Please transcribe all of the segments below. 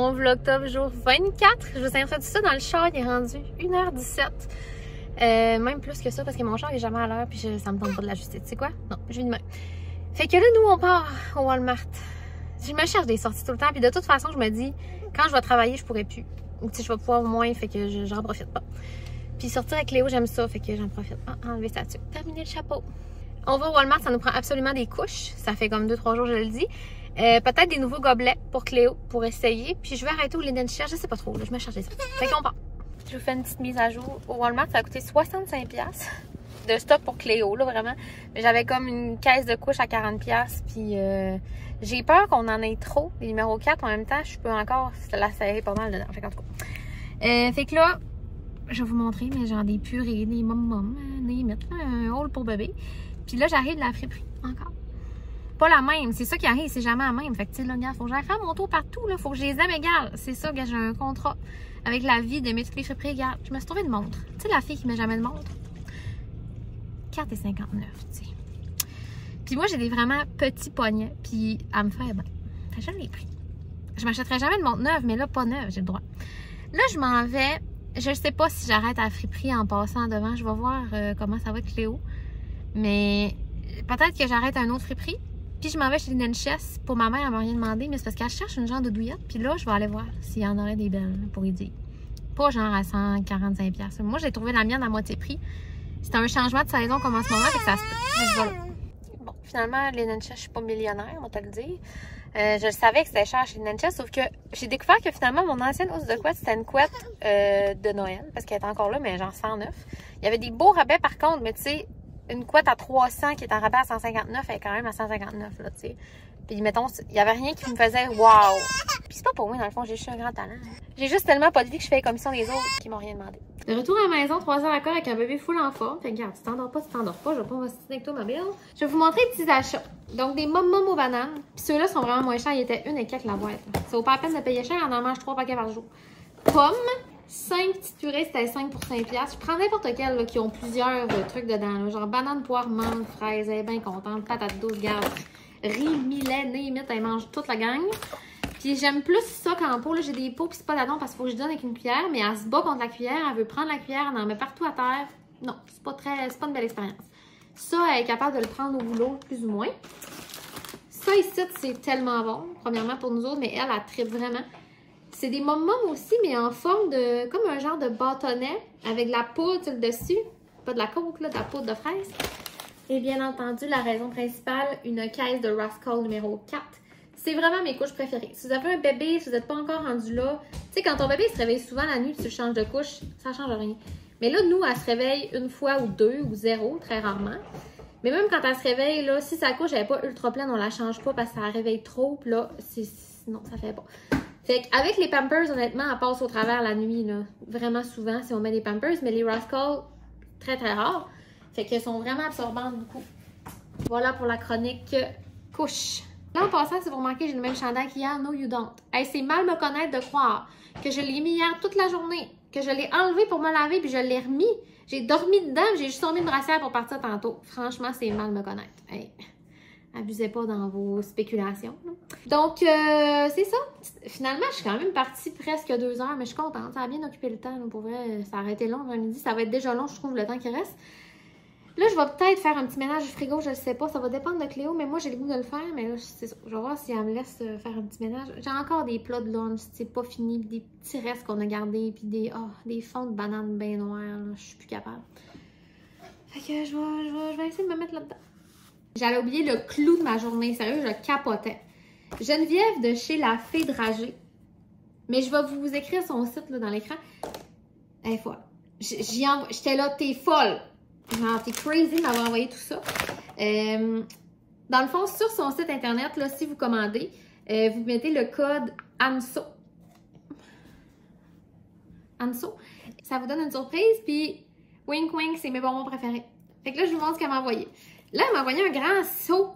mon vlog top jour 24. Je vous introduis ça dans le char, il est rendu 1h17. Même plus que ça parce que mon char est jamais à l'heure puis ça me tente pas de l'ajuster. Tu sais quoi? Non, je vais demain. Fait que là, nous, on part au Walmart. Je me cherche des sorties tout le temps puis de toute façon, je me dis, quand je vais travailler, je pourrai plus. Ou tu sais, je vais pouvoir au moins, fait que j'en profite pas. Puis sortir avec Léo, j'aime ça, fait que j'en profite. Ah, enlever ça dessus. Terminer le chapeau. On va au Walmart, ça nous prend absolument des couches. Ça fait comme 2-3 jours, je le dis. Peut-être des nouveaux gobelets pour Cléo, pour essayer. Puis je vais arrêter au Linen Cher, je sais pas trop, là, je me cherche ça. Fait qu'on part. Je vous fais une petite mise à jour. Au Walmart, ça a coûté 65$ de stock pour Cléo, là, vraiment. Mais j'avais comme une caisse de couches à 40$. Puis j'ai peur qu'on en ait trop. Les numéros 4, en même temps, je peux encore la serrer pas mal dedans. Fait qu'en tout cas. Fait que là, je vais vous montrer, mais genre des purées, des mom des mythes, un haul pour bébé. Puis là, j'arrive de la friperie encore. Pas la même, c'est ça qui arrive, c'est jamais la même. Fait que tu sais, là, il faut que j'aille faire mon tour partout, là. Faut que je les aime égales. C'est ça, j'ai un contrat avec la vie de mes toutes les friperies égales. Je me suis trouvé une montre. Tu sais, la fille qui met jamais de montre. 4,59$, tu sais. Puis moi, j'ai des vraiment petits poignets. Puis elle me fait bien. Fait que je l'ai pris. Je m'achèterais jamais de montre neuve, mais là, pas neuve, j'ai le droit. Là, je m'en vais. Je ne sais pas si j'arrête à la friperie en passant devant. Je vais voir comment ça va avec Cléo. Mais peut-être que j'arrête à une autre friperie. Puis je m'en vais chez Linen Chess. Pour ma mère, elle m'a rien demandé. Mais c'est parce qu'elle cherche une genre de douillette. Puis là, je vais aller voir s'il y en aurait des belles pour y dire. Pas genre à 145$. Moi, j'ai trouvé la mienne à moitié prix. C'était un changement de saison comme en ce moment. Fait que ça se peut. Voilà. Bon, finalement, Linen Chess, je suis pas millionnaire, on va te le dire. Je le savais que c'était cher chez Linen Chess, sauf que j'ai découvert que finalement, mon ancienne housse de couette, c'était une couette de Noël, parce qu'elle est encore là, mais genre 109. Il y avait des beaux rabais par contre, mais tu sais, une couette à 300 qui est en rabais à 159, elle est quand même à 159, là, tu sais. Puis mettons, il n'y avait rien qui me faisait wow! Puis c'est pas pour moi, dans le fond, j'ai juste un grand talent. J'ai juste tellement pas de vie que je fais comme ça les autres qui m'ont rien demandé. De retour à la maison, 3 heures à corps avec un bébé full en forme. Fait que regarde, tu t'endors pas, je vais pas m'ostiner avec toi, ma belle. Je vais vous montrer les petits achats. Donc des mom aux bananes. Puis ceux-là sont vraiment moins chers, ils étaient 1 et quelques la boîte. Ça vaut pas la peine de payer cher, on en mange 3 paquets par jour. Pommes, 5 petites purées, c'était 5 pour 5$. Je prends n'importe quelle là, qui ont plusieurs trucs dedans. Là, genre banane, poire, menthe, fraise, elle est bien contente, patate douce, garde, riz, millet, némite, elle mange toute la gang. Puis j'aime plus ça qu'en pot. Là, j'ai des pots puis c'est pas d'adon parce qu'il faut que je donne avec une cuillère. Mais elle se bat contre la cuillère, elle veut prendre la cuillère, elle en met partout à terre. Non, c'est pas une belle expérience. Ça, elle est capable de le prendre au boulot, plus ou moins. Ça ici, c'est tellement bon. Premièrement pour nous autres, mais elle tripe vraiment. C'est des mom aussi, mais en forme de, comme un genre de bâtonnet avec de la poudre sur le dessus. Pas de la coke, là, de la poudre de fraise. Et bien entendu, la raison principale, une caisse de Rascal numéro 4. C'est vraiment mes couches préférées. Si vous avez un bébé, si vous n'êtes pas encore rendu là, tu sais, quand ton bébé se réveille souvent la nuit, tu changes de couche, ça ne change rien. Mais là, nous, elle se réveille une fois ou deux ou zéro, très rarement. Mais même quand elle se réveille, là, si sa couche n'est pas ultra pleine, on la change pas parce que ça réveille trop. Puis là, non, ça fait pas. Fait qu'avec les Pampers, honnêtement, elle passe au travers la nuit, là. Vraiment souvent, si on met des Pampers. Mais les Rascal, très très rares. Fait qu'elles sont vraiment absorbantes beaucoup. Voilà pour la chronique couche. Là, en passant, si vous remarquez, j'ai le même chandail qu'hier, no you don't. Hey, c'est mal me connaître de croire que je l'ai mis hier toute la journée, que je l'ai enlevé pour me laver, puis je l'ai remis. J'ai dormi dedans, j'ai juste tombé une brassière pour partir tantôt. Franchement, c'est mal me connaître. Hey, abusez pas dans vos spéculations. Là. Donc, c'est ça. Finalement, je suis quand même partie presque 2 heures, mais je suis contente. Ça a bien occupé le temps. Là, pour vrai, ça a arrêté long vers midi. Ça va être déjà long, je trouve, le temps qui reste. Là, je vais peut-être faire un petit ménage du frigo, je ne sais pas. Ça va dépendre de Cléo, mais moi, j'ai le goût de le faire. Mais là, c'est ça. Je vais voir si elle me laisse faire un petit ménage. J'ai encore des plats de lunch, c'est pas fini. Des petits restes qu'on a gardés. Puis des fonds de bananes bien noires. Là, je suis plus capable. Fait que je vais essayer de me mettre là-dedans. J'allais oublier le clou de ma journée. Sérieux, je capotais. Geneviève de chez La Fée Dragée. Mais je vais vous écrire son site là, dans l'écran. Elle est folle. J'étais là, t'es folle. Genre, t'es crazy de m'avoir envoyé tout ça. Dans le fond, sur son site internet, là, si vous commandez, vous mettez le code ANSO. ANSO. Ça vous donne une surprise, puis wink wink, c'est mes bonbons préférés. Fait que là, je vous montre ce qu'elle m'a envoyé. Là, elle m'a envoyé un grand seau.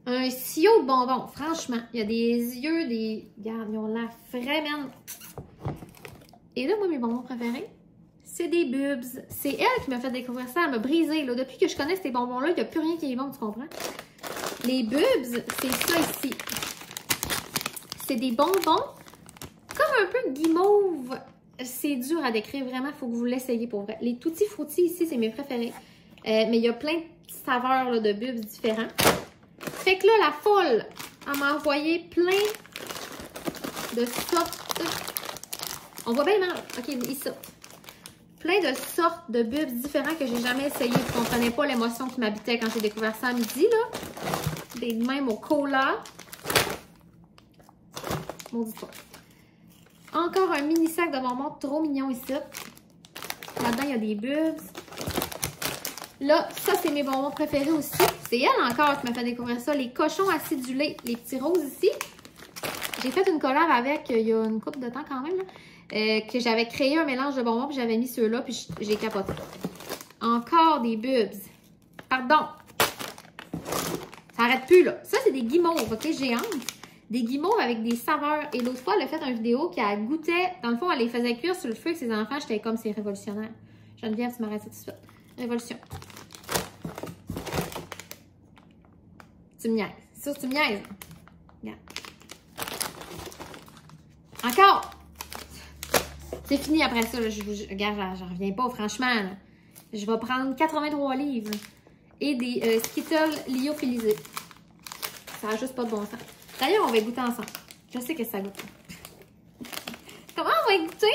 Un sio de bonbons. Franchement, il y a des yeux, regarde, ils ont la vraiment. Et là, moi, mes bonbons préférés, c'est des Bubs. C'est elle qui m'a fait découvrir ça. Elle m'a brisé. Là. Depuis que je connais ces bonbons-là, il n'y a plus rien qui est bon, tu comprends? Les Bubs, c'est ça ici. C'est des bonbons comme guimauve. C'est dur à décrire, vraiment, il faut que vous l'essayiez pour vrai. Les Tutti Frutti ici, c'est mes préférés. Mais il y a plein de saveurs là, de bulbes différents. Fait que là, la folle, elle m'a envoyé plein de sortes. On voit bien mal. Ok, ici. Plein de sortes de bulbes différents que j'ai jamais essayé. Je ne comprenais pas l'émotion qui m'habitait quand j'ai découvert ça à midi, là. Des mêmes au cola. Maudit pas. Encore un mini sac de bonbons trop mignon ici. Là-dedans, il y a des bulbes. Là, ça, c'est mes bonbons préférés aussi. C'est elle encore qui m'a fait découvrir ça. Les cochons acidulés, les petits roses ici. J'ai fait une collab avec il y a une couple de temps quand même, là, que j'avais créé un mélange de bonbons, puis j'avais mis ceux-là, puis j'ai capoté. Encore des bulbes. Pardon. Ça arrête plus, là. Ça, c'est des guimauves, OK, géantes. Des guimauves avec des saveurs. Et l'autre fois, elle a fait une vidéo qui a goûtait. Dans le fond, elle les faisait cuire sur le feu avec ses enfants. J'étais comme, c'est révolutionnaire. Geneviève, tu m'arrêtes satisfaite. Révolution. Tu me niaises. C'est sûr, tu me niaises. Regarde. Encore! C'est fini après ça. Là. Regarde, j'en reviens pas, franchement. Là. Je vais prendre 83 livres. Et des Skittles lyophilisés. Ça n'a juste pas de bon sens. D'ailleurs, on va goûter ensemble. Je sais que ça goûte. Comment on va y goûter?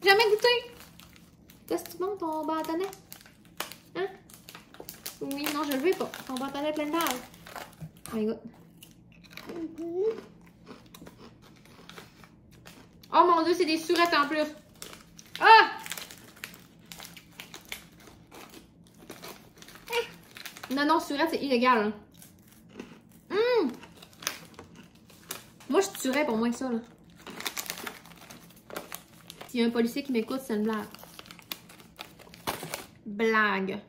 Jamais goûté. Qu'est-ce que tu montes ton bâtonnet? Hein? Oui, non, je le veux pas. Ton bâtonnet plein de balles. On y goûte. Oh mon Dieu, c'est des surettes en plus. Ah! Non, non, surette, c'est illégal. Moi, je tuerais pour moins que ça, là. S'il y a un policier qui m'écoute, c'est une blague. Blague.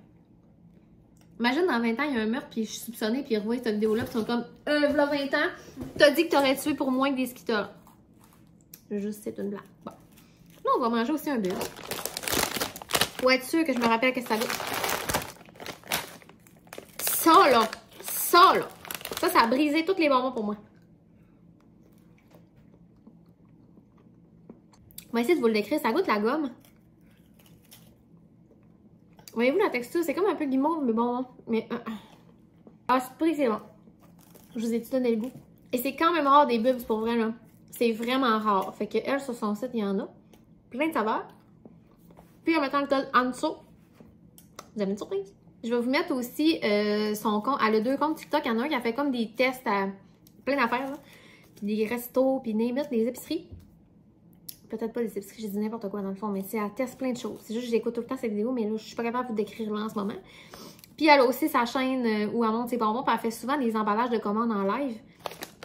Imagine, dans 20 ans, il y a un meurtre, puis je suis soupçonnée, puis ils revoient cette vidéo-là, puis ils sont comme, voilà 20 ans, t'as dit que t'aurais tué pour moins que des Skittles. Juste, c'est une blague. Bon. Là, on va manger aussi un bulbe. Pour être sûr que je me rappelle que ça goûte. Ça, là. Ça, là. Ça a brisé tous les bonbons pour moi. On va essayer de vous le décrire. Ça goûte la gomme. Voyez-vous la texture? C'est comme un peu guimauve, mais bon. Mais à ce prix, c'est bon. Je vous ai tout donné le goût. Et c'est quand même rare des bulbes pour vrai, là. C'est vraiment rare. Fait que elle, sur son site, il y en a. Plein de saveurs. Puis en mettant le code en dessous, vous avez une surprise. Je vais vous mettre aussi son compte. Elle a 2 comptes TikTok. Il y en a un qui a fait comme des tests à plein d'affaires. Puis des restos, puis des épiceries. Peut-être pas des épiceries, j'ai dit n'importe quoi dans le fond, mais c'est elle teste plein de choses. C'est juste que j'écoute tout le temps cette vidéo, mais là, je suis pas capable de vous décrire là en ce moment. Puis elle a aussi sa chaîne où elle monte ses bonbons, puis elle fait souvent des emballages de commandes en live.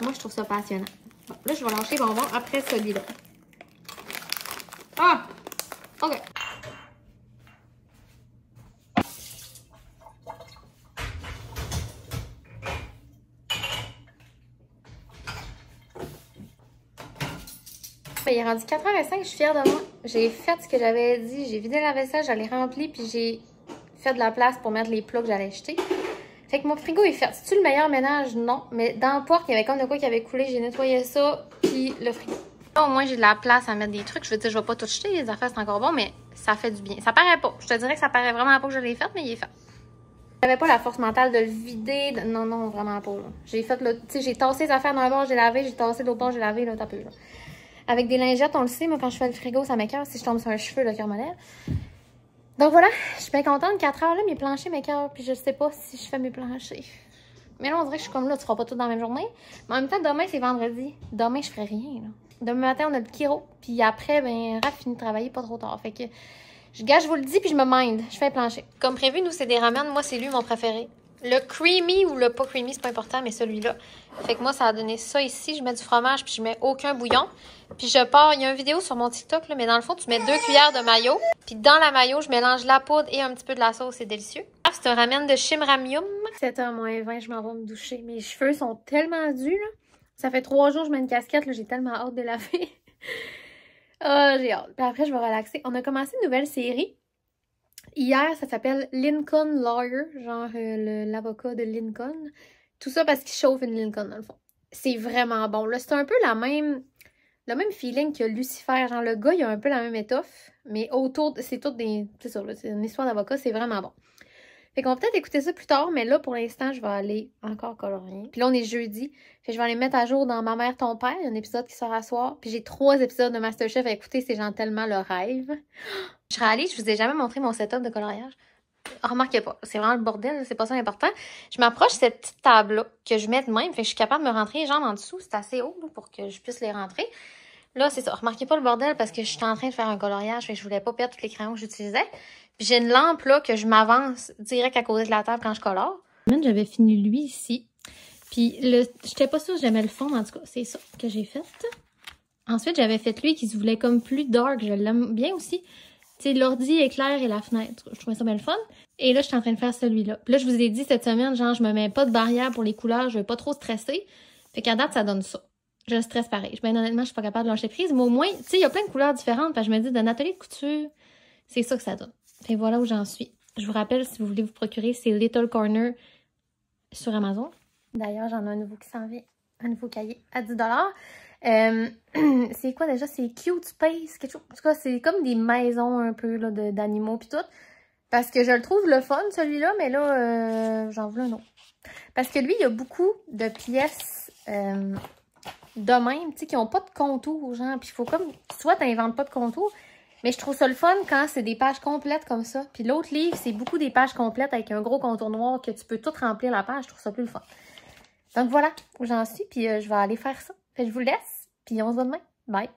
Moi, je trouve ça passionnant. Bon, là, je vais lâcher les bonbons après celui-là. Ah! OK. Il est rendu 4h05, je suis fière de moi. J'ai fait ce que j'avais dit. J'ai vidé la vaisselle, je l'ai remplie, puis j'ai fait de la place pour mettre les plats que j'allais jeter. Fait que mon frigo est fait. C'est-tu le meilleur ménage? Non. Mais dans la porte, il y avait comme de quoi qui avait coulé. J'ai nettoyé ça, puis le frigo. Là, au moins, j'ai de la place à mettre des trucs. Je veux dire, je vais pas tout jeter. Les affaires, c'est encore bon, mais ça fait du bien. Ça paraît pas. Je te dirais que ça paraît vraiment pas que je l'ai fait, mais il est fait. J'avais pas la force mentale de le vider. Non, non, vraiment pas. J'ai fait le. Tu sais, j'ai tassé les affaires d'un bord, j'ai lavé. J'ai tassé de l'autre bord, j'ai lavé. Là, t'as peu, là. Avec des lingettes, on le sait, moi, quand je fais le frigo, ça m'écoeure si je tombe sur un cheveu, le cœur modèle. Donc voilà, je suis bien contente. 4 heures, là, mes planchers m'écoeurent, puis je sais pas si je fais mes planchers. Mais là, on dirait que je suis comme là, tu feras pas tout dans la même journée. Mais en même temps, demain, c'est vendredi. Demain, je ferai rien, là. Demain matin, on a le chiro. Puis après, ben, Raph finit de travailler pas trop tard. Fait que, je vous le dis, puis je me mind. Je fais un plancher. Comme prévu, nous, c'est des ramen. Moi, c'est lui, mon préféré. Le creamy ou le pas creamy, c'est pas important, mais celui-là. Fait que moi, ça a donné ça ici. Je mets du fromage, puis je mets aucun bouillon. Puis je pars, il y a une vidéo sur mon TikTok, là, mais dans le fond, tu mets 2 cuillères de mayo. Puis dans la mayo, je mélange la poudre et un petit peu de la sauce. C'est délicieux. C'est un ramen de Shimramium. 7h moins 20, je m'en vais me doucher. Mes cheveux sont tellement dus, là. Ça fait 3 jours que je mets une casquette, là. J'ai tellement hâte de laver. J'ai hâte. Puis après, je vais relaxer. On a commencé une nouvelle série. Hier, ça s'appelle Lincoln Lawyer, genre l'avocat de Lincoln. Tout ça parce qu'il chauffe une Lincoln, dans le fond. C'est vraiment bon. Là, c'est un peu la même le même feeling que Lucifer. Genre, le gars, il a un peu la même étoffe, mais autour, c'est tout des... C'est ça, c'est une histoire d'avocat, c'est vraiment bon. Fait qu'on va peut-être écouter ça plus tard, mais là, pour l'instant, je vais aller encore colorier. Puis là, on est jeudi. Fait que je vais aller mettre à jour dans Ma mère, ton père. Il y a un épisode qui sort à soir. Puis j'ai 3 épisodes de MasterChef à écouter. C'est genre tellement le rêve. Je réalise, je vous ai jamais montré mon setup de coloriage. Remarquez pas, c'est vraiment le bordel, c'est pas ça l'important. Je m'approche de cette petite table-là que je mets de même. Fait que je suis capable de me rentrer les jambes en dessous. C'est assez haut là, pour que je puisse les rentrer. Là, c'est ça. Remarquez pas le bordel parce que je suis en train de faire un coloriage. Fait que je voulais pas perdre tous les crayons que j'utilisais. Puis j'ai une lampe là que je m'avance direct à côté de la table quand je colore. J'avais fini lui ici. Puis j'étais pas sûre que j'aimais le fond, mais en tout cas, c'est ça que j'ai fait. Ensuite, j'avais fait lui qui se voulait comme plus dark. Je l'aime bien aussi. Tu sais, l'ordi est clair et la fenêtre. Je trouvais ça bien le fun. Et là, je suis en train de faire celui-là. Puis là, je vous ai dit cette semaine, genre, je me mets pas de barrière pour les couleurs. Je vais pas trop stresser. Fait qu'à date, ça donne ça. Je stresse pareil. Ben, honnêtement, je suis pas capable de lâcher prise. Mais au moins, tu sais, il y a plein de couleurs différentes. Parce que je me dis, d'un atelier de couture, c'est ça que ça donne. Et voilà où j'en suis. Je vous rappelle, si vous voulez vous procurer, c'est Little Corner sur Amazon. D'ailleurs, j'en ai un nouveau qui s'en vient. Un nouveau cahier à 10 $. C'est quoi déjà? C'est Cute Space, quelque chose. En tout cas, c'est comme des maisons un peu d'animaux pis tout. Parce que je le trouve le fun, celui-là, mais là, j'en veux un autre. Parce que lui, il y a beaucoup de pièces de même, tu sais, qui n'ont pas de contour, genre. Puis il faut comme... Soit tu n'inventes pas de contour, mais je trouve ça le fun quand c'est des pages complètes comme ça. Puis l'autre livre, c'est beaucoup des pages complètes avec un gros contour noir que tu peux tout remplir la page. Je trouve ça plus le fun. Donc voilà où j'en suis, puis je vais aller faire ça. Fait que je vous laisse, puis on se voit demain. Bye!